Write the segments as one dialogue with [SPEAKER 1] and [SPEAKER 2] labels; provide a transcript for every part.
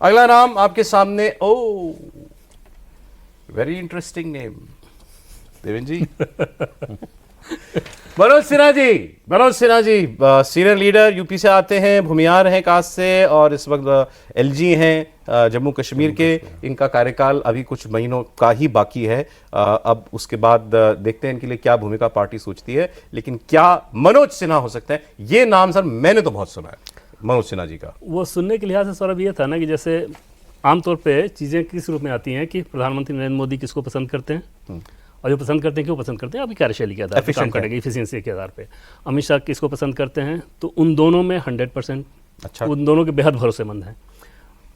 [SPEAKER 1] अगला नाम आपके सामने, ओ वेरी इंटरेस्टिंग नेम, देवेंद्र जी। Manoj Sinha ji senior leader UP से आते हैं, भूमिहार हैं कास्ट से, और इस वक्त एलजी हैं जम्मू कश्मीर के। इनका कार्यकाल अभी कुछ महीनों का ही बाकी है। अब उसके बाद देखते हैं इनके लिए क्या भूमिका पार्टी सोचती है। लेकिन क्या मनोज सिन्हा हो सकते हैं, ये नाम सर मैंने तो बहुत सुना है मनोज सिन्हा जी का।
[SPEAKER 2] वो सुनने के लिहाज से सौरभ ये था ना कि जैसे आमतौर पे चीज़ें किस रूप में आती हैं कि प्रधानमंत्री नरेंद्र मोदी किसको पसंद करते हैं, और जो पसंद करते हैं क्यों पसंद करते हैं, अभी कार्यशैली के आधार पर काम करेंगे, इफिशिएंसी के आधार पे। अमित शाह किसको पसंद करते हैं, तो उन दोनों में 100%, अच्छा, उन दोनों के बेहद भरोसेमंद हैं।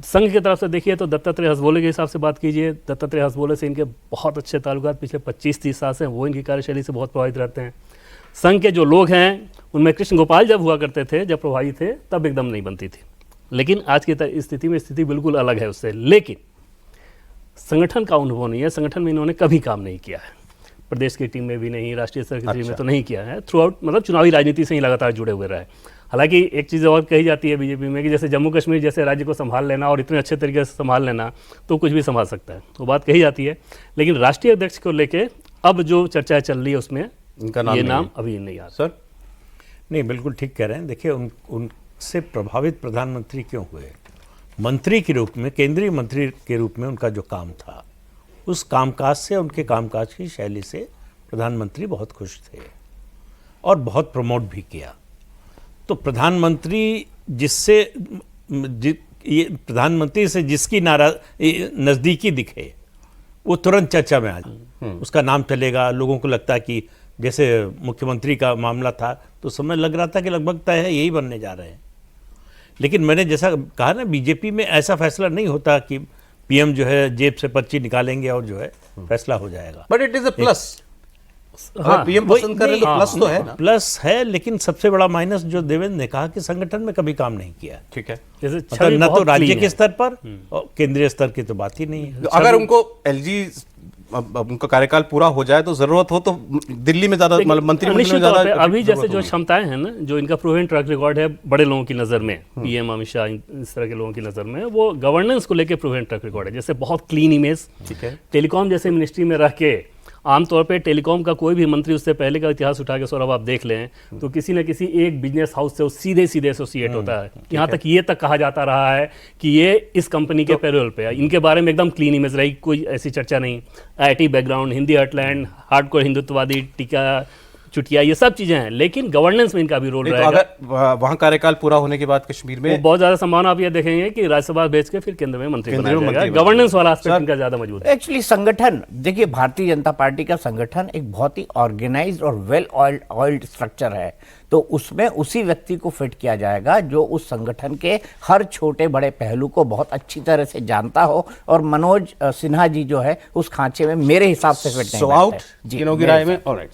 [SPEAKER 2] संघ की तरफ से देखिए तो दत्तात्रेय हसबोले के हिसाब से बात कीजिए, दत्तात्रेय हसबोले से इनके बहुत अच्छे ताल्लुकात पिछले 25-30 साल से, वो इनकी कार्यशैली से बहुत प्रभावित रहते हैं। संघ के जो लोग हैं उनमें कृष्ण गोपाल जब हुआ करते थे, जब प्रभावी थे, तब एकदम नहीं बनती थी। लेकिन आज की स्थिति में स्थिति बिल्कुल अलग है उससे। लेकिन संगठन का अनुभव नहीं है, संगठन में इन्होंने कभी काम नहीं किया है, प्रदेश की टीम में भी नहीं, राष्ट्रीय स्तर की टीम में तो नहीं किया है। थ्रू आउट मतलब चुनावी राजनीति से ही लगातार जुड़े हुए रहे। हालांकि एक चीज़ और कही जाती है बीजेपी में कि जैसे जम्मू कश्मीर जैसे राज्य को संभाल लेना और इतने अच्छे तरीके से संभाल लेना तो कुछ भी संभाल सकता है, तो बात कही जाती है। लेकिन राष्ट्रीय अध्यक्ष को लेके अब जो चर्चा चल रही है उसमें इनका ये नाम अभी नहीं आता।
[SPEAKER 3] सर नहीं, बिल्कुल ठीक कह रहे हैं। देखिए उनसे प्रभावित प्रधानमंत्री क्यों हुए, मंत्री के रूप में, केंद्रीय मंत्री के रूप में उनका जो काम था, उस कामकाज से, उनके कामकाज की शैली से प्रधानमंत्री बहुत खुश थे और बहुत प्रमोट भी किया। तो प्रधानमंत्री प्रधानमंत्री से जिसकी नज़दीकी दिखे वो तुरंत चर्चा में आ जाए, उसका नाम चलेगा। लोगों को लगता है कि जैसे मुख्यमंत्री का मामला था तो समय लग रहा था कि लगभग तय है यही बनने जा रहे हैं। लेकिन मैंने जैसा कहा ना, बीजेपी में ऐसा फैसला नहीं होता कि पीएम जो है जेब से पर्ची निकालेंगे और जो है फैसला हो जाएगा।
[SPEAKER 1] But it is a plus. हाँ, पीएम पसंद करें तो प्लस तो है ना।
[SPEAKER 3] प्लस है, लेकिन सबसे बड़ा माइनस जो देवेंद्र ने कहा कि संगठन में कभी काम नहीं किया।
[SPEAKER 1] ठीक है,
[SPEAKER 3] मतलब न तो राज्य के स्तर पर और केंद्रीय स्तर की तो बात ही नहीं है।
[SPEAKER 1] अगर उनको एलजी उनका कार्यकाल पूरा हो जाए तो जरूरत हो तो दिल्ली में ज्यादा मंत्रिमंडल में ज्यादा
[SPEAKER 2] अभी जैसे जो क्षमताएं हैं ना, जो इनका प्रूवन ट्रैक रिकॉर्ड है बड़े लोगों की नजर में, पीएम अमित शाह इस तरह के लोगों की नजर में, वो गवर्नेंस को लेकर प्रूवन ट्रैक रिकॉर्ड है। जैसे बहुत क्लीन इमेज, ठीक है, टेलीकॉम जैसे मिनिस्ट्री में रह के आमतौर पे टेलीकॉम का कोई भी मंत्री, उससे पहले का इतिहास उठा के सौरभ आप देख लें तो किसी न किसी एक बिजनेस हाउस से वो सीधे एसोसिएट होता है। यहाँ तक ये तक कहा जाता रहा है कि ये इस कंपनी के पेरोल पे है। इनके बारे में एकदम क्लीन इमेज रही, कोई ऐसी चर्चा नहीं। IT background, Hindi heartland, hardcore हिंदुत्ववादी, टीका चुटिया, ये सब चीजें हैं, लेकिन गवर्नेंस में इनका भी रोल रहेगा।
[SPEAKER 1] तो अगर वहां कार्यकाल पूरा होने के बाद कश्मीर में
[SPEAKER 2] बहुत ज्यादा संभावना आप ये देखेंगे कि राज्यसभा भेज के फिर केंद्र में मंत्री बनाया जाएगा। गवर्नेंस वाला एस्पेक्ट इनका ज्यादा मौजूद है।
[SPEAKER 4] एक्चुअली संगठन देखिए, भारतीय जनता पार्टी का संगठन एक बहुत ही ऑर्गेनाइज्ड और वेल ऑयल्ड स्ट्रक्चर है। तो उसमें उसी व्यक्ति को फिट किया जाएगा जो उस संगठन के हर छोटे बड़े पहलू को बहुत अच्छी तरह से जानता हो, और मनोज सिन्हा जी जो है उस खांचे में मेरे हिसाब से फिट नहीं बैठते।
[SPEAKER 1] राय में ऑलराइट।